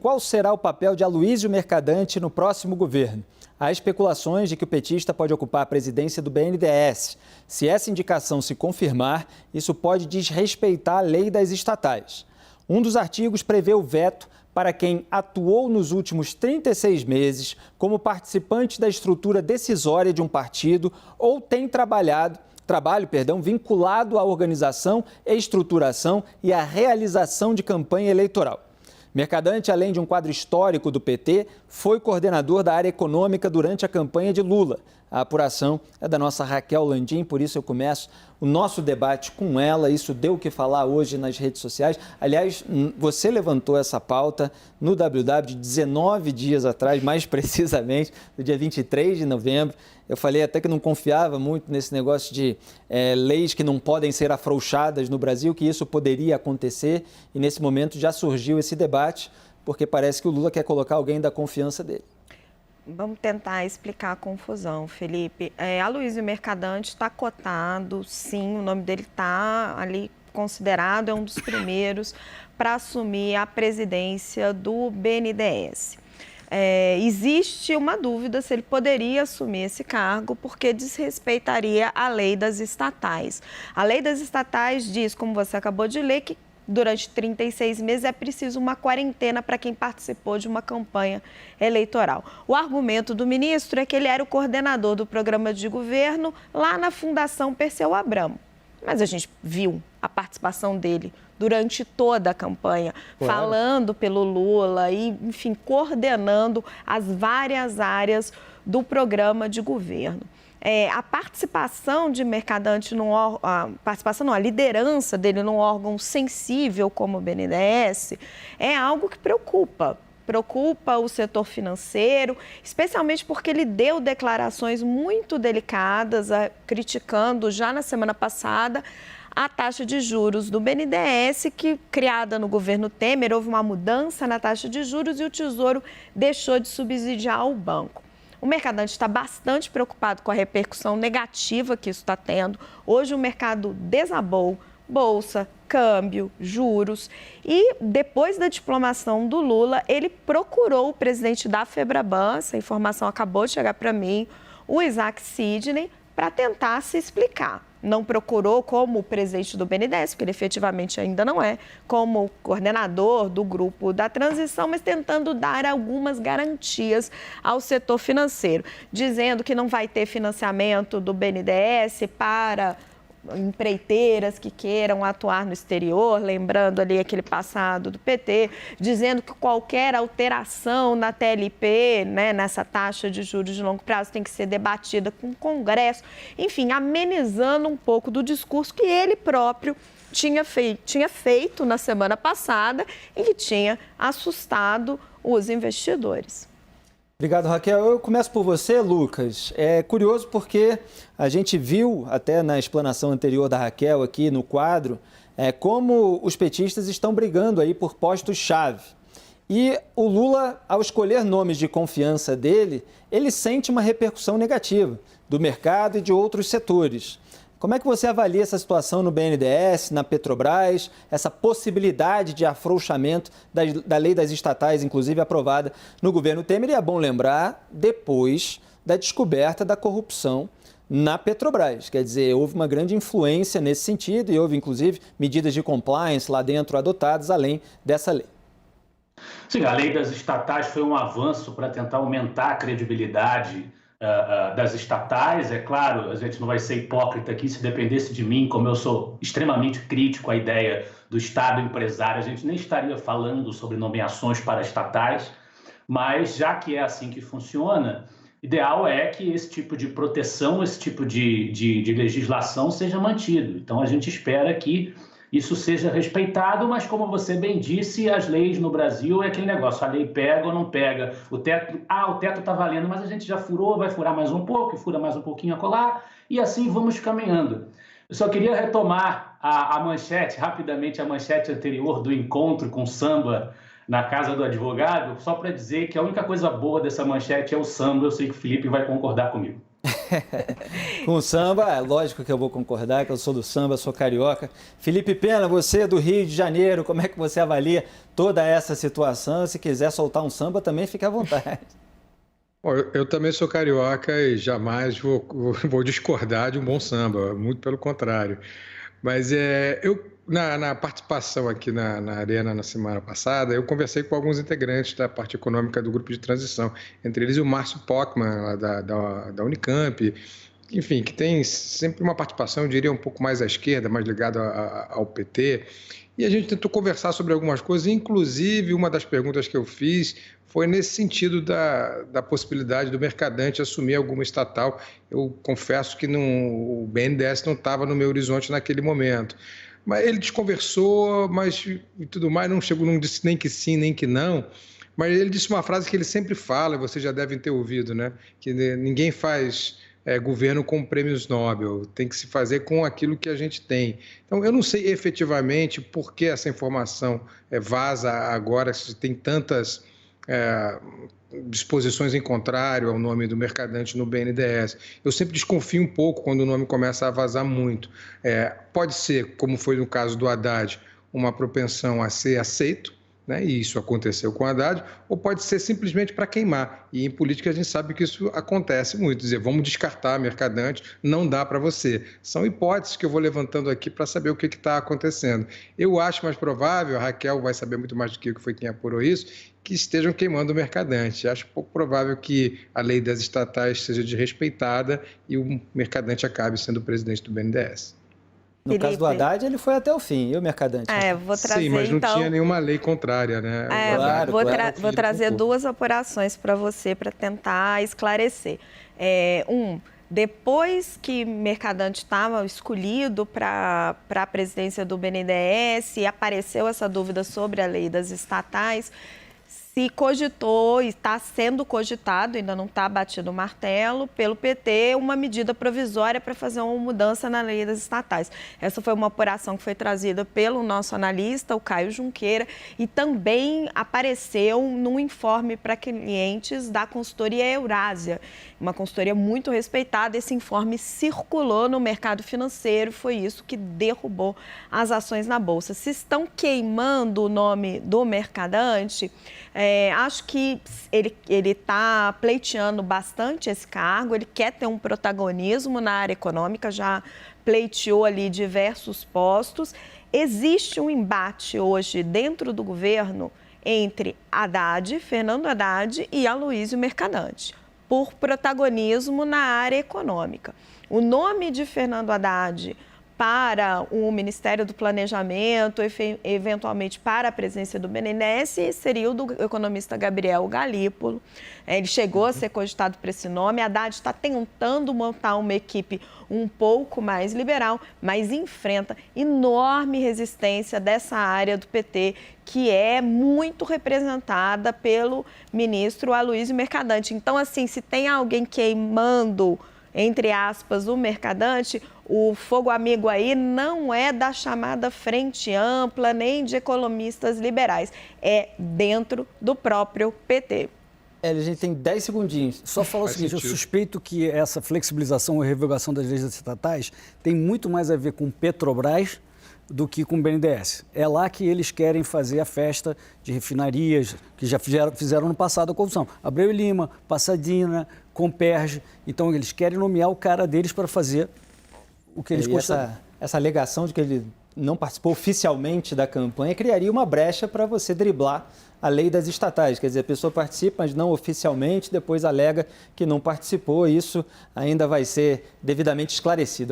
Qual será o papel de Aloysio Mercadante no próximo governo? Há especulações de que o petista pode ocupar a presidência do BNDES. Se essa indicação se confirmar, isso pode desrespeitar a lei das estatais. Um dos artigos prevê o veto para quem atuou nos últimos 36 meses como participante da estrutura decisória de um partido ou tem trabalho vinculado à organização, estruturação e à realização de campanha eleitoral. Mercadante, além de um quadro histórico do PT, foi coordenador da área econômica durante a campanha de Lula. A apuração é da nossa Raquel Landim, por isso eu começo o nosso debate com ela. Isso deu o que falar hoje nas redes sociais. Aliás, você levantou essa pauta no WW de 19 dias atrás, mais precisamente, no dia 23 de novembro. Eu falei até que não confiava muito nesse negócio de leis que não podem ser afrouxadas no Brasil, que isso poderia acontecer. E nesse momento já surgiu esse debate, porque parece que o Lula quer colocar alguém da confiança dele. Vamos tentar explicar a confusão, Felipe. Aloysio Mercadante está cotado, sim, o nome dele está ali considerado, é um dos primeiros para assumir a presidência do BNDES. Existe uma dúvida se ele poderia assumir esse cargo, porque desrespeitaria a lei das estatais. A lei das estatais diz, como você acabou de ler, que durante 36 meses é preciso uma quarentena para quem participou de uma campanha eleitoral. O argumento do ministro é que ele era o coordenador do programa de governo lá na Fundação Perseu Abramo. Mas a gente viu a participação dele durante toda a campanha, claro, falando pelo Lula e, enfim, coordenando as várias áreas do programa de governo. A participação de Mercadante, a liderança dele num órgão sensível como o BNDES é algo que preocupa o setor financeiro, especialmente porque ele deu declarações muito delicadas, criticando já na semana passada a taxa de juros do BNDES, que, criada no governo Temer, houve uma mudança na taxa de juros e o Tesouro deixou de subsidiar o banco. O Mercadante está bastante preocupado com a repercussão negativa que isso está tendo. Hoje o mercado desabou, bolsa, câmbio, juros. E depois da diplomação do Lula, ele procurou o presidente da Febraban, essa informação acabou de chegar para mim, o Isaac Sidney, para tentar se explicar. Não procurou como presidente do BNDES, porque ele efetivamente ainda não é, como coordenador do grupo da transição, mas tentando dar algumas garantias ao setor financeiro, dizendo que não vai ter financiamento do BNDES para empreiteiras que queiram atuar no exterior, lembrando ali aquele passado do PT, dizendo que qualquer alteração na TLP, nessa taxa de juros de longo prazo, tem que ser debatida com o Congresso, enfim, amenizando um pouco do discurso que ele próprio tinha feito na semana passada e que tinha assustado os investidores. Obrigado, Raquel. Eu começo por você, Lucas. É curioso porque a gente viu, até na explanação anterior da Raquel aqui no quadro, como os petistas estão brigando aí por postos-chave. E o Lula, ao escolher nomes de confiança dele, ele sente uma repercussão negativa do mercado e de outros setores. Como é que você avalia essa situação no BNDES, na Petrobras, essa possibilidade de afrouxamento da lei das estatais, inclusive aprovada no governo Temer? E é bom lembrar, depois da descoberta da corrupção na Petrobras. Quer dizer, houve uma grande influência nesse sentido e houve, inclusive, medidas de compliance lá dentro adotadas, além dessa lei. Sim, a lei das estatais foi um avanço para tentar aumentar a credibilidade das estatais. É claro, a gente não vai ser hipócrita aqui, se dependesse de mim, como eu sou extremamente crítico à ideia do Estado empresário, a gente nem estaria falando sobre nomeações para estatais, mas já que é assim que funciona, ideal é que esse tipo de proteção, esse tipo de legislação seja mantido. Então a gente espera que isso seja respeitado, mas como você bem disse, as leis no Brasil é aquele negócio, a lei pega ou não pega, o teto está valendo, mas a gente já furou, vai furar mais um pouco, e fura mais um pouquinho acolá, e assim vamos caminhando. Eu só queria retomar a manchete, rapidamente a manchete anterior do encontro com samba na casa do advogado, só para dizer que a única coisa boa dessa manchete é o samba, eu sei que o Felipe vai concordar comigo. Com o samba, é lógico que eu vou concordar, que eu sou do samba, sou carioca. Felipe Pena, você é do Rio de Janeiro, como é que você avalia toda essa situação? Se quiser soltar um samba, também fique à vontade. Bom, eu também sou carioca e jamais vou discordar de um bom samba, muito pelo contrário. Mas na participação aqui na Arena na semana passada, eu conversei com alguns integrantes da parte econômica do grupo de transição, entre eles o Márcio Pockmann, lá da Unicamp, enfim, que tem sempre uma participação, eu diria, um pouco mais à esquerda, mais ligado ao PT. E a gente tentou conversar sobre algumas coisas, inclusive uma das perguntas que eu fiz foi nesse sentido da possibilidade do Mercadante assumir alguma estatal. Eu confesso que o BNDES não estava no meu horizonte naquele momento. Mas ele desconversou, mas e tudo mais, não disse nem que sim, nem que não. Mas ele disse uma frase que ele sempre fala, e vocês já devem ter ouvido, né? Que ninguém faz governo com prêmios Nobel, tem que se fazer com aquilo que a gente tem. Então, eu não sei efetivamente por que essa informação vaza agora, se tem tantas disposições em contrário ao nome do Mercadante no BNDES. Eu sempre desconfio um pouco quando o nome começa a vazar muito. Pode ser, como foi no caso do Haddad, uma propensão a ser aceito, né? E isso aconteceu com o Haddad, ou pode ser simplesmente para queimar. E em política a gente sabe que isso acontece muito, dizer, vamos descartar Mercadante, não dá para você. São hipóteses que eu vou levantando aqui para saber o que está acontecendo. Eu acho mais provável, a Raquel vai saber muito mais do que eu, que foi quem apurou isso, que estejam queimando o Mercadante. Acho pouco provável que a lei das estatais seja desrespeitada e o Mercadante acabe sendo o presidente do BNDES. No Felipe. caso do Haddad, ele foi até o fim, e o Mercadante? Vou trazer, sim, mas não então... tinha nenhuma lei contrária, né? Vou trazer duas apurações para você, para tentar esclarecer. Depois que Mercadante estava escolhido para a presidência do BNDES e apareceu essa dúvida sobre a lei das estatais, se cogitou e está sendo cogitado, ainda não está batido o martelo, pelo PT, uma medida provisória para fazer uma mudança na lei das estatais. Essa foi uma apuração que foi trazida pelo nosso analista, o Caio Junqueira, e também apareceu num informe para clientes da consultoria Eurásia, uma consultoria muito respeitada. Esse informe circulou no mercado financeiro, foi isso que derrubou as ações na Bolsa. Se estão queimando o nome do Mercadante, acho que ele está pleiteando bastante esse cargo, ele quer ter um protagonismo na área econômica, já pleiteou ali diversos postos. Existe um embate hoje dentro do governo entre Fernando Haddad e Aloysio Mercadante, por protagonismo na área econômica. O nome de Fernando Haddad para o Ministério do Planejamento, eventualmente para a presidência do BNDES, seria o do economista Gabriel Galípolo. Ele chegou a ser cogitado por esse nome. A Haddad está tentando montar uma equipe um pouco mais liberal, mas enfrenta enorme resistência dessa área do PT, que é muito representada pelo ministro Aloysio Mercadante. Então, assim, se tem alguém queimando, entre aspas, o Mercadante, o fogo amigo aí não é da chamada Frente Ampla, nem de economistas liberais, é dentro do próprio PT. A gente tem 10 segundinhos. Só falar o seguinte, eu suspeito que essa flexibilização ou revogação das leis estatais tem muito mais a ver com Petrobras do que com o BNDES. É lá que eles querem fazer a festa de refinarias, que já fizeram no passado a corrupção. Abreu e Lima, Passadina, Comperge. Então, eles querem nomear o cara deles para fazer o que eles gostam. Essa alegação de que ele não participou oficialmente da campanha criaria uma brecha para você driblar a lei das estatais. Quer dizer, a pessoa participa, mas não oficialmente, depois alega que não participou. Isso ainda vai ser devidamente esclarecido.